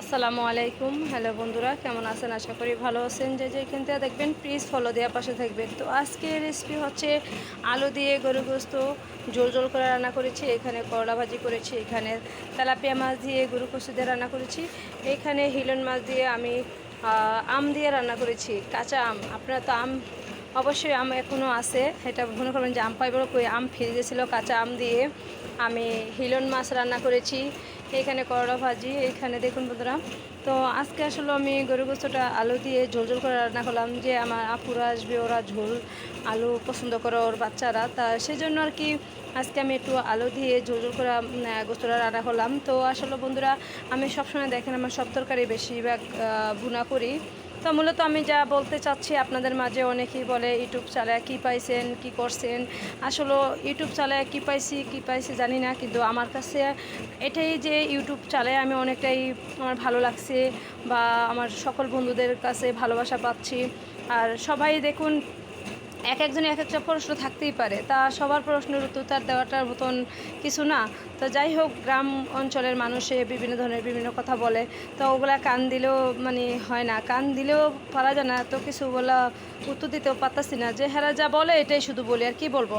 আসসালামু আলাইকুম। হ্যালো বন্ধুরা, কেমন আছেন? আশা করি ভালো আছেন। যে যেখান থেকে দেখবেন প্লিজ ফলো দেওয়ার পাশে থাকবেন। তো আজকে রেসিপি হচ্ছে আলু দিয়ে গরু গোস্ত ঝোল ঝোল করে রান্না করেছি। এখানে করলা ভাজি করেছি, এখানে তেলাপিয়া মাছ দিয়ে গরু গোস্ত দিয়ে রান্না করেছি, এখানে হিলন মাছ দিয়ে আমি আম দিয়ে রান্না করেছি, কাঁচা আম। আপনারা তো আম অবশ্যই আম এখনও আছে, এটা মনে করবেন যে আম পাইবার কই, আম ফ্রিজে ছিল। কাঁচা আম দিয়ে আমি হিলন মাছ রান্না করেছি, এখানে করলা ভাজি। এখানে দেখুন বন্ধুরা, তো আজকে আসলে আমি গরু গোস্তটা আলু দিয়ে ঝোল ঝোল করে রান্না করলাম। যে আমার আপুরা আসবে, ওরা ঝোল আলু পছন্দ করে, ওর বাচ্চারা, তা সেজন্য আর কি আজকে আমি একটু আলু দিয়ে ঝোল ঝোল করে গোস্তটা রান্না করলাম। তো আসলে বন্ধুরা, আমি সবসময় দেখেন আমার সব তরকারি বেশিরভাগ ভুনা করি। তো মূলত আমি যা বলতে চাচ্ছি আপনাদের মাঝে, অনেকেই বলে ইউটিউব চালায় কী পাইছেন, কী করছেন। আসলে ইউটিউব চালায় কী পাইছি জানি না, কিন্তু আমার কাছে এটাই যে ইউটিউব চালায় আমি অনেকটাই আমার ভালো লাগছে, বা আমার সকল বন্ধুদের কাছে ভালোবাসা পাচ্ছি। আর সবাই দেখুন, এক একজনে এক একটা প্রশ্ন থাকতেই পারে, তা সবার প্রশ্নের উত্তর দেওয়াটার মতন কিছু না। তো যাই হোক, গ্রাম অঞ্চলের মানুষে বিভিন্ন ধরনের বিভিন্ন কথা বলে, তো ওগুলা কান দিলেও মানে হয় না, কান দিলেও পারা যায় না, তো কিছু বলা উত্তর দিতেও পারতাছি না। যে হেরা যা বলে এটাই শুধু বলি, আর কি বলবো।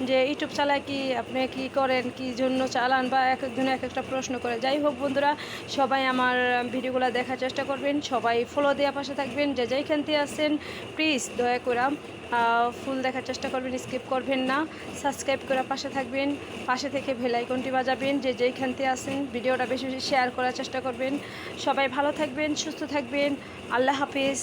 যে ইউটিউব চালায় কি, আপনি কি করেন, কি জন্য চালান, বা এক একজনে এক একটা প্রশ্ন করে। যাই হোক বন্ধুরা, সবাই আমার ভিডিওগুলো দেখার চেষ্টা করবেন, সবাই ফলো দেওয়ার পাশে থাকবেন। যে যেইখান থেকে আসেন প্লিজ দয়া করে ফুল দেখার চেষ্টা করবেন, স্কিপ করবেন না। সাবস্ক্রাইব করে পাশে থাকবেন, পাশে থেকে বেল আইকনটি বাজাবেন। যে যেইখান থেকে আসেন ভিডিওটা বেশি বেশি শেয়ার করার চেষ্টা করবেন। সবাই ভালো থাকবেন, সুস্থ থাকবেন। আল্লাহ হাফিজ।